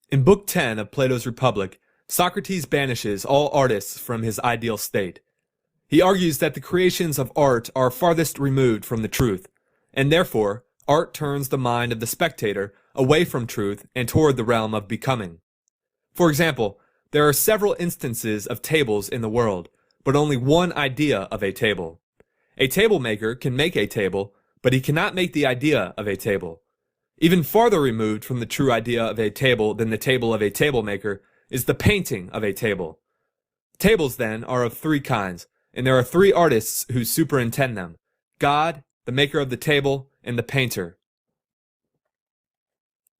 In Book 10 of Plato's Republic, Socrates banishes all artists from his ideal state. He argues that the creations of art are farthest removed from the truth, and therefore, art turns the mind of the spectator away from truth and toward the realm of becoming. For example, there are several instances of tables in the world, but only one idea of a table. A table maker can make a table, but he cannot make the idea of a table. Even farther removed from the true idea of a table than the table of a table maker is the painting of a table. Tables, then, are of three kinds, and there are three artists who superintend them: God, the maker of the table, and the painter.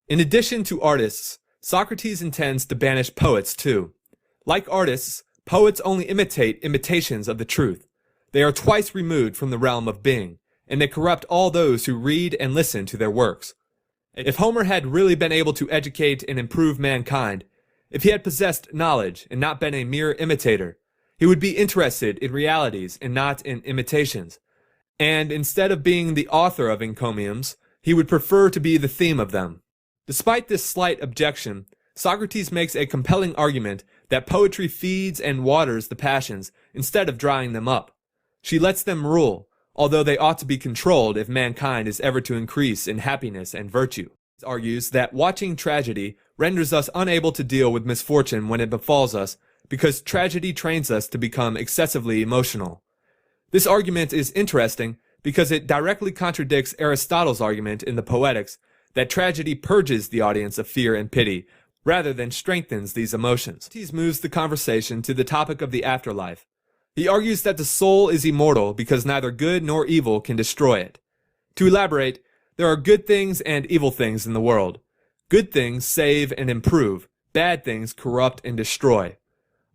In addition to artists, Socrates intends to banish poets too. Like artists, poets only imitate imitations of the truth. They are twice removed from the realm of being, and they corrupt all those who read and listen to their works. If Homer had really been able to educate and improve mankind, if he had possessed knowledge and not been a mere imitator, he would be interested in realities and not in imitations. And instead of being the author of encomiums, he would prefer to be the theme of them. Despite this slight objection, Socrates makes a compelling argument that poetry feeds and waters the passions instead of drying them up. She lets them rule, although they ought to be controlled if mankind is ever to increase in happiness and virtue. He argues that watching tragedy renders us unable to deal with misfortune when it befalls us, because tragedy trains us to become excessively emotional. This argument is interesting because it directly contradicts Aristotle's argument in the Poetics that tragedy purges the audience of fear and pity, rather than strengthens these emotions. Socrates moves the conversation to the topic of the afterlife. He argues that the soul is immortal because neither good nor evil can destroy it. To elaborate, there are good things and evil things in the world. Good things save and improve. Bad things corrupt and destroy.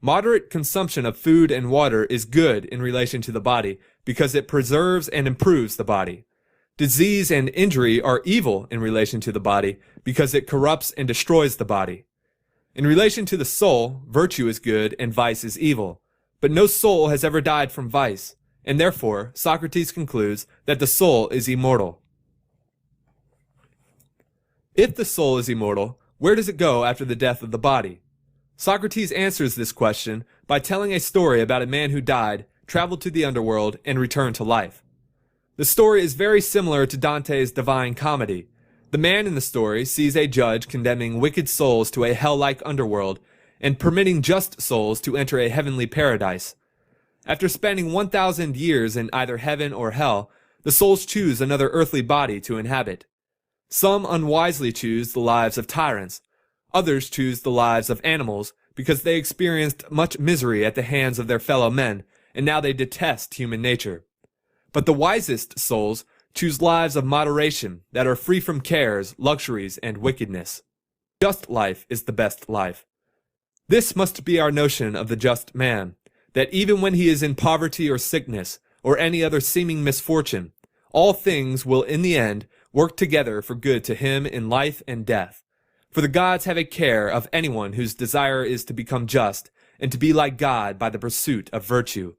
Moderate consumption of food and water is good in relation to the body because it preserves and improves the body. Disease and injury are evil in relation to the body because it corrupts and destroys the body. In relation to the soul, virtue is good and vice is evil. But no soul has ever died from vice, and therefore Socrates concludes that the soul is immortal. If the soul is immortal, where does it go after the death of the body? Socrates answers this question by telling a story about a man who died, traveled to the underworld, and returned to life. The story is very similar to Dante's Divine Comedy. The man in the story sees a judge condemning wicked souls to a hell-like underworld and permitting just souls to enter a heavenly paradise. After spending 1,000 years in either heaven or hell, the souls choose another earthly body to inhabit. Some unwisely choose the lives of tyrants. Others choose the lives of animals because they experienced much misery at the hands of their fellow men, and now they detest human nature. But the wisest souls choose lives of moderation that are free from cares, luxuries, and wickedness. Just life is the best life. This must be our notion of the just man, that even when he is in poverty or sickness, or any other seeming misfortune, all things will in the end work together for good to him in life and death. For the gods have a care of anyone whose desire is to become just, and to be like God by the pursuit of virtue.